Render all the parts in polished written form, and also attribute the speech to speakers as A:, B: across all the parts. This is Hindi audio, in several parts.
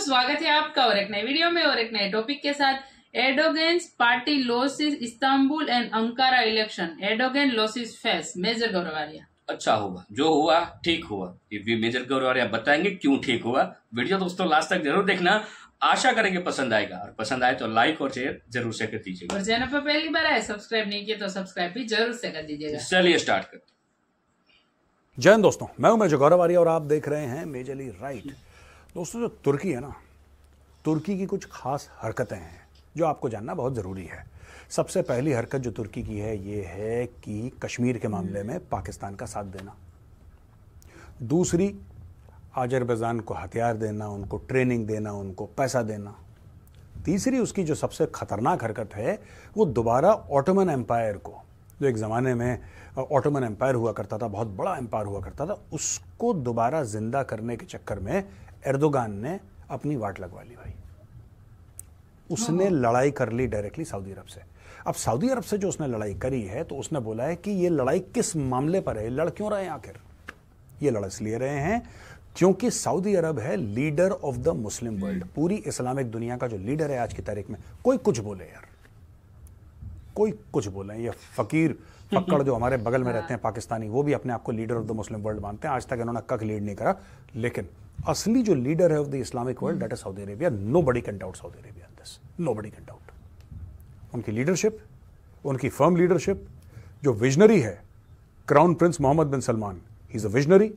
A: स्वागत है आपका और एक नए वीडियो में और एक नए टॉपिक के साथ। Erdogan party losses Istanbul and Ankara election, Erdogan losses face major गौरवालिया।
B: अच्छा हुआ, जो हुआ ठीक हुआ। ये मेजर गौरवालिया बताएंगे क्यों ठीक हुआ। वीडियो दोस्तों लास्ट तक जरूर देखना, आशा करेंगे पसंद आएगा, और पसंद आए तो लाइक और शेयर जरूर से कर दीजिएगा।
A: और चैनल पर पहली बार आए सब्सक्राइब नहीं किया तो सब्सक्राइब भी जरूर से कर दीजिएगा।
B: चलिए स्टार्ट कर।
C: जय हिंद दोस्तों, मैं हूं मेजर गौरवालिया और आप देख रहे हैं मेजरली राइट। दोस्तों, जो तुर्की है ना, तुर्की की कुछ खास हरकतें हैं जो आपको जानना बहुत ज़रूरी है। सबसे पहली हरकत जो तुर्की की है ये है कि कश्मीर के मामले में पाकिस्तान का साथ देना। दूसरी, अजरबैजान को हथियार देना, उनको ट्रेनिंग देना, उनको पैसा देना। तीसरी, उसकी जो सबसे खतरनाक हरकत है वो दोबारा ऑटोमन एम्पायर को, जो एक ज़माने में ऑटोमन एम्पायर हुआ करता था, बहुत बड़ा एम्पायर हुआ करता था, उसको दोबारा जिंदा करने के चक्कर में एर्दोगान ने अपनी वाट लगवा ली भाई। उसने लड़ाई कर ली डायरेक्टली सऊदी अरब से। अब सऊदी अरब से जो उसने लड़ाई करी है तो उसने बोला है कि ये लड़ाई किस मामले पर है, लड़ क्यों रहे हैं आखिर। ये लड़ इसलिए रहे हैं क्योंकि सऊदी अरब है leader of the Muslim world. पूरी इस्लामिक दुनिया का जो लीडर है आज की तारीख में, कोई कुछ बोले यार, कोई कुछ बोले, ये फकीर पक्कड़ जो हमारे बगल में रहते हैं पाकिस्तानी, वो भी अपने आप को leader of the Muslim world मानते हैं। आज तक इन्होंने कख लीड नहीं करा, लेकिन असली जो लीडर है of the Islamic world that is Saudi Arabia. Nobody can doubt Saudi Arabia in this, nobody can doubt. उनकी लीडरशिप, उनकी फर्म लीडरशिप, जो विजनरी है crown prince Mohammed bin Salman, he is a visionary,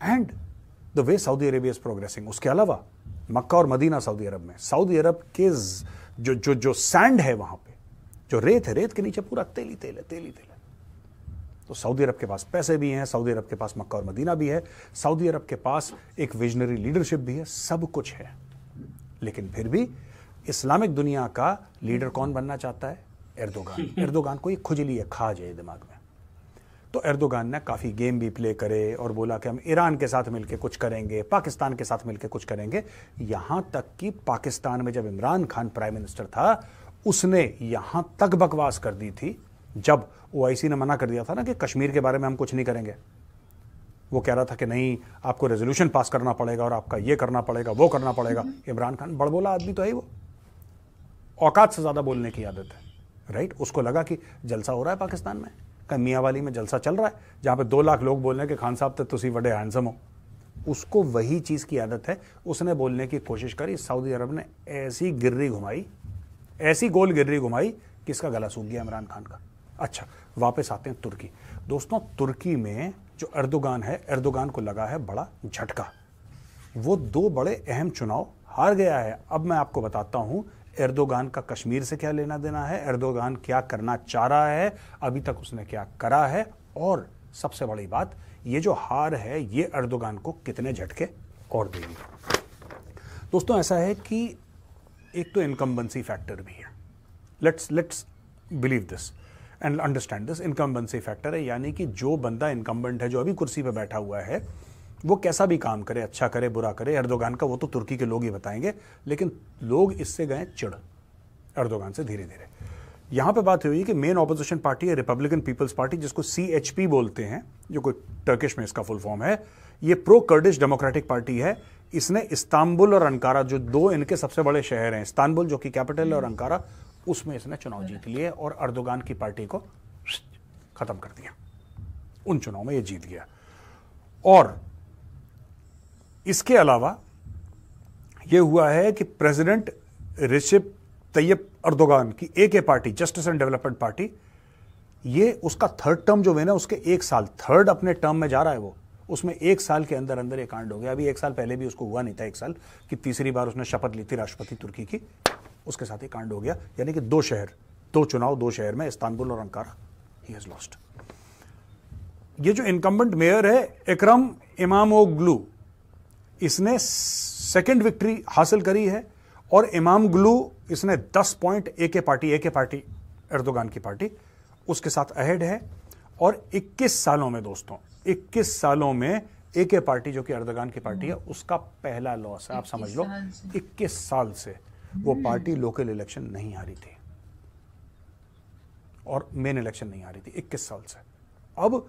C: and the way Saudi Arabia is progressing. उसके अलावा मक्का और मदीना सऊदी अरब में, सऊदी अरब के जो सैंड है वहां पे, जो रेत है, रेत के नीचे पूरा तेल ही तेल है, तेल ही तेल है। तो सऊदी अरब के पास पैसे भी हैं, सऊदी अरब के पास मक्का और मदीना भी है, सऊदी अरब के पास एक विजनरी लीडरशिप भी है, सब कुछ है। लेकिन फिर भी इस्लामिक दुनिया का लीडर कौन बनना चाहता है? एर्दोगान। एर्दोगान को ये खुजली है, खा जाए दिमाग में। तो एर्दोगान ने काफ़ी गेम भी प्ले करे और बोला कि हम ईरान के साथ मिलकर कुछ करेंगे, पाकिस्तान के साथ मिलकर कुछ करेंगे। यहां तक कि पाकिस्तान में जब इमरान खान प्राइम मिनिस्टर था, उसने यहां तक बकवास कर दी थी, जब ओआईसी ने मना कर दिया था ना कि कश्मीर के बारे में हम कुछ नहीं करेंगे। वो कह रहा था कि नहीं, आपको रेजोल्यूशन पास करना पड़ेगा और आपका ये करना पड़ेगा, वो करना पड़ेगा। इमरान खान बड़बोला आदमी तो है ही, वो औकात से ज्यादा बोलने की आदत है, राइट। उसको लगा कि जलसा हो रहा है पाकिस्तान में, कहीं मियांवाली में जलसा चल रहा है, जहां पे 2 लाख लोग बोल रहे हैं कि खान साहब तो तुसी बड़े हैंडसम हो। उसको वही चीज की आदत है। उसने बोलने की कोशिश करी, सऊदी अरब ने ऐसी गिर्री घुमाई, ऐसी गोल गिर्री घुमाई कि इसका गला सूख गया इमरान खान का। अच्छा, वापस आते हैं तुर्की। दोस्तों, तुर्की में जो एर्दोगान है, एर्दोगान को लगा है बड़ा झटका। वो 2 बड़े अहम चुनाव हार गया है। अब मैं आपको बताता हूं एर्दोगान का कश्मीर से क्या लेना देना है, एर्दोगान क्या करना चाह रहा है, अभी तक उसने क्या करा है, और सबसे बड़ी बात, ये जो हार है ये एर्दोगान को कितने झटके और देगी। दोस्तों, ऐसा है कि एक तो इनकम्बेंसी फैक्टर भी है। Let's believe this and understand this. Incumbency factor है, यानी कि जो बंदा इनकम्बेंट है, जो अभी कुर्सी पे बैठा हुआ है, वो कैसा भी काम करे, अच्छा करे बुरा करे, एर्दोगान का वो तो तुर्की के लोग ही बताएंगे। लेकिन लोग इससे गए चिढ़ एर्दोगान से धीरे धीरे। यहां पे बात हुई कि मेन ऑपोजिशन पार्टी है रिपब्लिकन पीपल्स पार्टी, जिसको CHP बोलते हैं, जो कोई टर्किश में इसका फुल फॉर्म है। ये प्रो कर्डिश डेमोक्रेटिक पार्टी है। इसने इस्तांबुल और अंकारा, जो 2 इनके सबसे बड़े शहर हैं, इस्तांबुल जो कि कैपिटल है और अंकारा, उसमें इसने चुनाव जीत लिए और एर्दोगान की पार्टी को खत्म कर दिया। उन चुनाव में ये जीत गया। और इसके अलावा यह हुआ है कि प्रेसिडेंट रिसेप तैयब एर्दोगान की AK party, justice and development party, ये उसका 3rd टर्म जो है ना, उसके 1 साल, 3rd अपने टर्म में जा रहा है वो, उसमें 1 साल के अंदर अंदर ये कांड हो गया। अभी 1 साल पहले भी उसको हुआ नहीं था, 1 साल की तीसरी बार उसने शपथ ली थी राष्ट्रपति तुर्की की, उसके साथ ही कांड हो गया। यानी कि 2 शहर, 2 चुनाव 2 शहर में, इस्तांबुल और अंकारा, ही हैज लॉस्ट। ये जो इनकम्बेंट मेयर है इकरम इमामोग्लू, इसने 2nd विक्ट्री हासिल करी है और इमामोग्लू इसने 10 पॉइंट AK पार्टी एर्दोगान की पार्टी, उसके साथ अहेड है। और 21 सालों में दोस्तों, 21 सालों में AK पार्टी जो कि एर्दोगान की पार्टी है, उसका पहला लॉस है। आप समझ लो, 21 साल से वो पार्टी लोकल इलेक्शन नहीं हारी थी और मेन इलेक्शन नहीं हारी थी 21 साल से। अब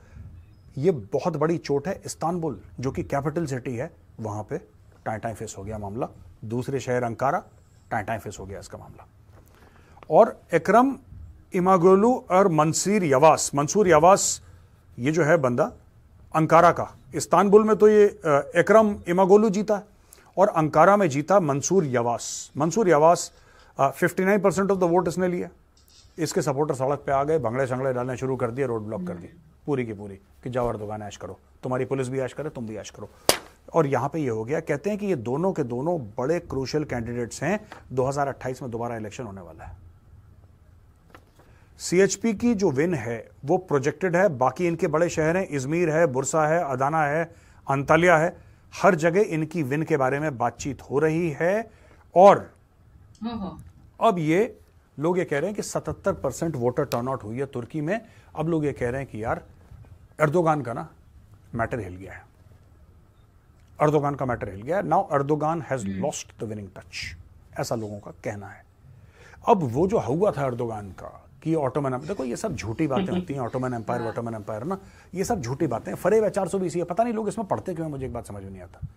C: ये बहुत बड़ी चोट है। इस्तांबुल जो कि कैपिटल सिटी है, वहां पे टाई फेस हो गया मामला। दूसरे शहर अंकारा, टाइम फेस हो गया इसका मामला। और इकरम इमामोगलू और मंसूर यवास ये जो है बंदा अंकारा का, इस्तांबुल में तो ये इकरम इमामोगलू जीता और अंकारा में जीता मंसूर यवास। 59% ऑफ द वोट इसने लिया। इसके सपोर्टर सड़क पे आ गए, भंगड़े शंगड़े डालने शुरू कर दिए, रोड ब्लॉक कर दी पूरी की पूरी कि जाओ अर्दोगान ऐश करो, तुम्हारी पुलिस भी ऐश करे, तुम भी ऐश करो। और यहां पे ये हो गया। कहते हैं कि ये दोनों के दोनों बड़े क्रूशियल कैंडिडेट्स हैं। 2028 में दोबारा इलेक्शन होने वाला है। सीएचपी की जो विन है वो प्रोजेक्टेड है। बाकी इनके बड़े शहर हैं, इजमीर है, बुरसा है, अदाना है, अंतालिया है, हर जगह इनकी विन के बारे में बातचीत हो रही है। और अब ये लोग ये कह रहे हैं कि 77% वोटर टर्नआउट हुई है तुर्की में। अब लोग ये कह रहे हैं कि यार अर्दोगान का ना मैटर हिल गया है, अर्दोगान का मैटर हिल गया है। Now Erdogan has lost the winning touch, ऐसा लोगों का कहना है। अब वो जो हुआ था अर्दोगान का कि ऑटोमन, देखो ये सब झूठी बातें होती हैं, ऑटोमन एम्पायर ना, ये सब झूठी बातें। फरेब है 420 है, पता नहीं लोग इसमें पढ़ते क्यों, मुझे एक बात समझ में नहीं आता।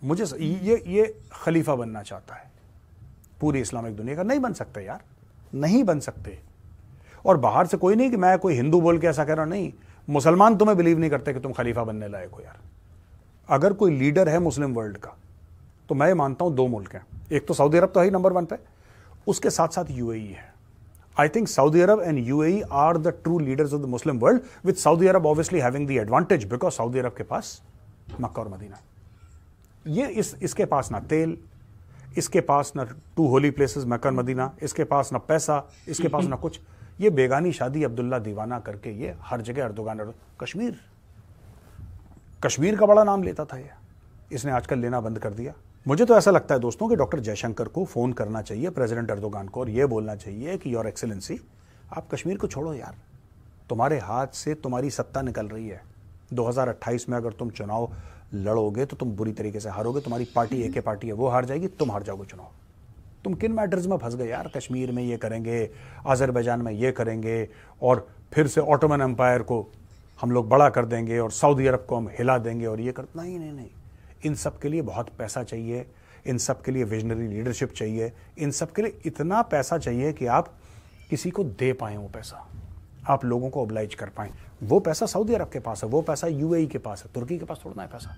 C: मुझे ये खलीफा बनना चाहता है पूरी इस्लामिक दुनिया का। नहीं बन सकते यार, नहीं बन सकते। और बाहर से कोई नहीं कि मैं कोई हिंदू बोल के ऐसा कह रहा, नहीं, मुसलमान तुम्हें बिलीव नहीं करते कि तुम खलीफा बनने लायक हो यार। अगर कोई लीडर है मुस्लिम वर्ल्ड का तो मैं मानता हूं 2 मुल्क हैं, एक तो सऊदी अरब तो है ही नंबर 1 पे, उसके साथ साथ यूएई है। I think Saudi Arab and UAE are the true leaders of the Muslim world, with Saudi Arab obviously having the advantage because Saudi Arab के पास मक्का और मदीना। ये इसके पास ना तेल, इसके पास ना 2 होली प्लेसेस मक्का और मदीना, इसके पास ना पैसा, इसके पास ना कुछ। ये बेगानी शादी अब्दुल्ला दीवाना करके ये हर जगह अर्दोगान। कश्मीर का बड़ा नाम लेता था ये, इसने आजकल लेना बंद कर दिया। मुझे तो ऐसा लगता है दोस्तों कि डॉक्टर जयशंकर को फ़ोन करना चाहिए प्रेसिडेंट अर्दोगान को और ये बोलना चाहिए कि योर एक्सेलेंसी, आप कश्मीर को छोड़ो यार, तुम्हारे हाथ से तुम्हारी सत्ता निकल रही है। 2028 में अगर तुम चुनाव लड़ोगे तो तुम बुरी तरीके से हारोगे। तुम्हारी पार्टी एक पार्टी है, वो हार जाएगी, तुम हार जाओगे चुनाव। तुम किन मैटर्स में फंस गए यार? कश्मीर में ये करेंगे, अजरबैजान में ये करेंगे, और फिर से ऑटोमन एम्पायर को हम लोग बड़ा कर देंगे और सऊदी अरब को हम हिला देंगे और ये कर, नहीं। इन सब के लिए बहुत पैसा चाहिए, इन सब के लिए विजनरी लीडरशिप चाहिए, इन सब के लिए इतना पैसा चाहिए कि आप किसी को दे पाएं वो पैसा, आप लोगों को ओब्लाइज कर पाएं। वो पैसा सऊदी अरब के पास है, वो पैसा यूएई के पास है, तुर्की के पास थोड़ा है पैसा।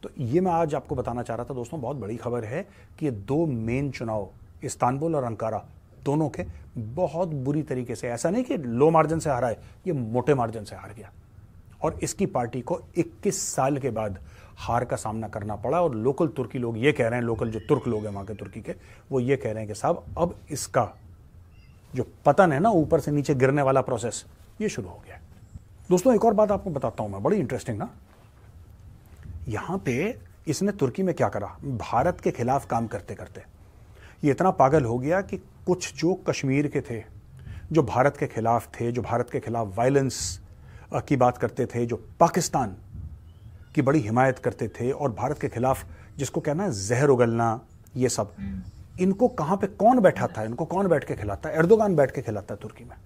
C: तो ये मैं आज आपको बताना चाह रहा था दोस्तों। बहुत बड़ी खबर है कि ये 2 मेन चुनाव, इस्तांबुल और अंकारा, दोनों के बहुत बुरी तरीके से, ऐसा नहीं कि लो मार्जिन से हारा है, ये मोटे मार्जिन से हार गया। और इसकी पार्टी को 21 साल के बाद हार का सामना करना पड़ा। और लोकल तुर्की लोग ये कह रहे हैं, लोकल जो तुर्क लोग हैं वहाँ के तुर्की के, वो ये कह रहे हैं कि साहब अब इसका जो पतन है ना, ऊपर से नीचे गिरने वाला प्रोसेस, ये शुरू हो गया। दोस्तों एक और बात आपको बताता हूँ मैं, बड़ी इंटरेस्टिंग ना। यहाँ पे इसने तुर्की में क्या करा, भारत के खिलाफ काम करते करते ये इतना पागल हो गया कि कुछ जो कश्मीर के थे, जो भारत के खिलाफ थे, जो भारत के खिलाफ वायलेंस की बात करते थे, जो पाकिस्तान की बड़ी हिमायत करते थे और भारत के खिलाफ जिसको कहना है जहर उगलना, ये सब, इनको कहां पे कौन बैठा था, इनको कौन बैठ के खिलाता है? एर्दोगान बैठ के खिलाता है तुर्की में।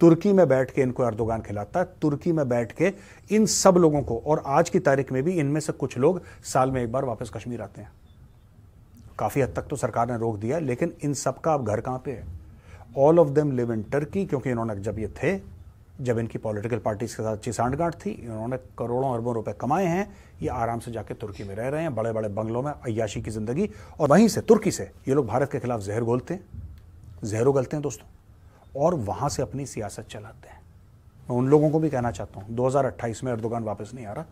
C: तुर्की में बैठ के इनको एर्दोगान खिलाता है, तुर्की में बैठ के इन सब लोगों को। और आज की तारीख में भी इनमें से कुछ लोग साल में एक बार वापस कश्मीर आते हैं। काफी हद तक तो सरकार ने रोक दिया, लेकिन इन सब का अब घर कहां पे है? All of them live in Turkey, क्योंकि इन्होंने जब ये थे, जब इनकी पॉलिटिकल पार्टीज के साथ चिसांठ-गांठ थी, इन्होंने करोड़ों अरबों रुपए कमाए हैं, ये आराम से जाके तुर्की में रह रहे हैं, बड़े बड़े बंगलों में, अय्याशी की जिंदगी। और वहीं से, तुर्की से, ये लोग भारत के खिलाफ जहर उगलते हैं दोस्तों, और वहां से अपनी सियासत चलाते हैं। मैं उन लोगों को भी कहना चाहता हूं, 2028 में एर्दोगान वापस नहीं आ रहा,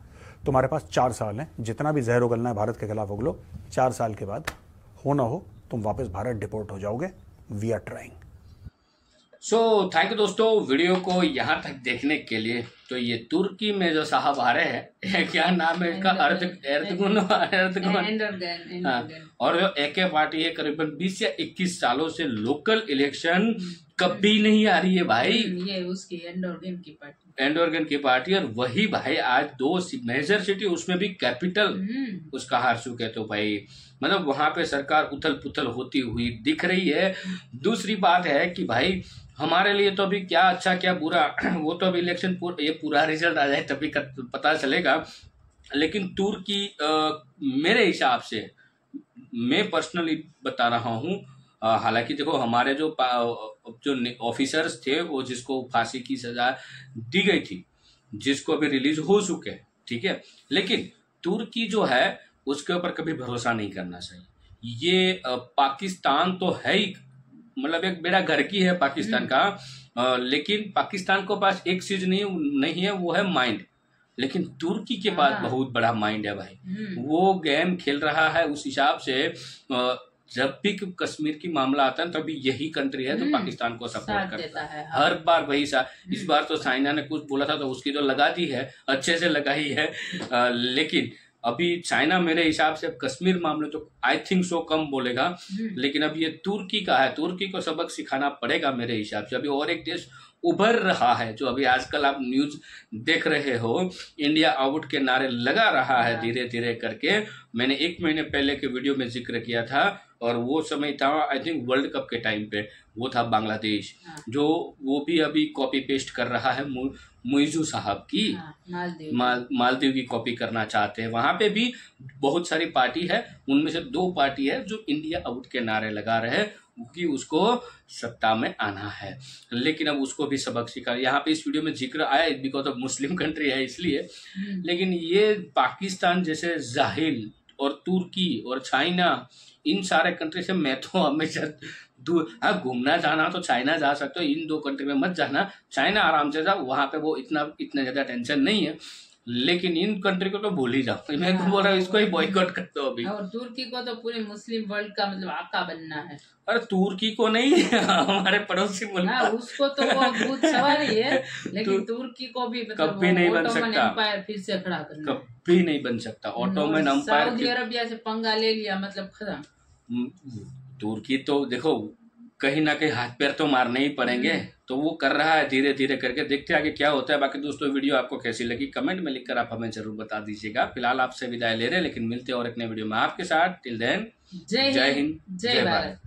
C: तुम्हारे पास 4 साल हैं, जितना भी जहर उगलना है भारत के खिलाफ उगलो, 4 साल के बाद हो ना हो तुम वापस भारत डिपोर्ट हो जाओगे। We are trying.
B: So thank you दोस्तों वीडियो को यहाँ तक देखने के लिए। तो ये तुर्की में जो साहब आ रहे हैं, क्या नाम है इसका, एर्दोगान। हाँ, और जो एके पार्टी है, करीबन 20 या 21 सालों से लोकल इलेक्शन कभी नहीं आ रही है भाई।
A: ये उसकी एंडोर्गन
B: की पार्टी, और वही भाई आज 2 मेजर सिटी, उसमें भी कैपिटल उसका हार चुके। तो भाई मतलब वहां पे सरकार उथल पुथल होती हुई दिख रही है। दूसरी बात है कि भाई हमारे लिए तो अभी क्या अच्छा क्या बुरा, वो तो अभी इलेक्शन ये पूरा रिजल्ट आ जाए तभी पता चलेगा। लेकिन तुर्की मेरे हिसाब से, मैं पर्सनली बता रहा हूँ, हालांकि देखो हमारे जो ऑफिसर्स थे वो जिसको फांसी की सजा दी गई थी, जिसको अभी रिलीज हो चुके हैं, ठीक है, लेकिन तुर्की जो है उसके ऊपर कभी भरोसा नहीं करना चाहिए। ये पाकिस्तान तो है ही, मतलब एक बेड़ा घर की है पाकिस्तान का, लेकिन पाकिस्तान को पास एक चीज नहीं है, वो है माइंड। लेकिन तुर्की के पास बहुत बड़ा माइंड है भाई, वो गेम खेल रहा है उस हिसाब से। जब भी कश्मीर की मामला आता है तभी यही कंट्री है जो पाकिस्तान को सपोर्ट करता है, हर बार वही इस बार तो चाइना ने कुछ बोला था तो उसकी तो लगा दी है, अच्छे से लगाई है, लेकिन अभी चाइना मेरे हिसाब से अब कश्मीर मामले तो आई थिंक सो कम बोलेगा, लेकिन अब ये तुर्की का है, तुर्की को सबक सिखाना पड़ेगा मेरे हिसाब से। अभी और एक देश उभर रहा है जो अभी आजकल आप न्यूज देख रहे हो, इंडिया आउट के नारे लगा रहा है धीरे धीरे करके। मैंने 1 महीने पहले के वीडियो में जिक्र किया था, और वो समय था आई थिंक वर्ल्ड कप के टाइम पे, वो था बांग्लादेश, जो वो भी अभी कॉपी पेस्ट कर रहा है मुइजू साहब की, मालदीव की कॉपी करना चाहते हैं। वहां पे भी बहुत सारी पार्टी है, उनमें से 2 पार्टी है जो इंडिया आउट के नारे लगा रहे हैं कि उसको सत्ता में आना है, लेकिन अब उसको भी सबक सिखा। यहाँ पे इस वीडियो में जिक्र आया बिकॉज ऑफ मुस्लिम कंट्री है इसलिए, लेकिन ये पाकिस्तान जैसे जाहिल और तुर्की और चाइना, इन सारे कंट्री से मैं तो हमेशा दूर। हाँ, घूमना जाना तो चाइना जा सकते हो, इन 2 कंट्री में मत जाना, चाइना आराम से जाओ, वहां पे वो इतना ज्यादा टेंशन नहीं है, लेकिन इन कंट्री को तो भूल ही जाओ। मैं तो बोल रहा हूँ इसको ही बॉयकॉट कर दो अभी।
A: और तुर्की को तो पूरे मुस्लिम वर्ल्ड का मतलब आका बनना है।
B: अरे तुर्की को नहीं, हमारे पड़ोसी मुल्क,
A: उसको तो वो भूत सवार ही है, लेकिन तुर्की को भी मतलब
B: कभी नहीं बन सकता,
A: एम्पायर फिर से खड़ा करना,
B: कभी नहीं बन सकता। ऑटोमन एम्पायर
A: सऊदी अरबिया से पंगा ले लिया, मतलब खत्म।
B: तुर्की तो देखो कहीं ना कहीं हाथ पैर तो मारने ही पड़ेंगे, तो वो कर रहा है धीरे धीरे करके, देखते हैं आगे क्या होता है। बाकी दोस्तों वीडियो आपको कैसी लगी कमेंट में लिखकर आप हमें जरूर बता दीजिएगा। फिलहाल आपसे विदाई ले रहे हैं, लेकिन मिलते हैं और एक नए वीडियो में आपके साथ। टिल देन जय हिंद, जय भारत।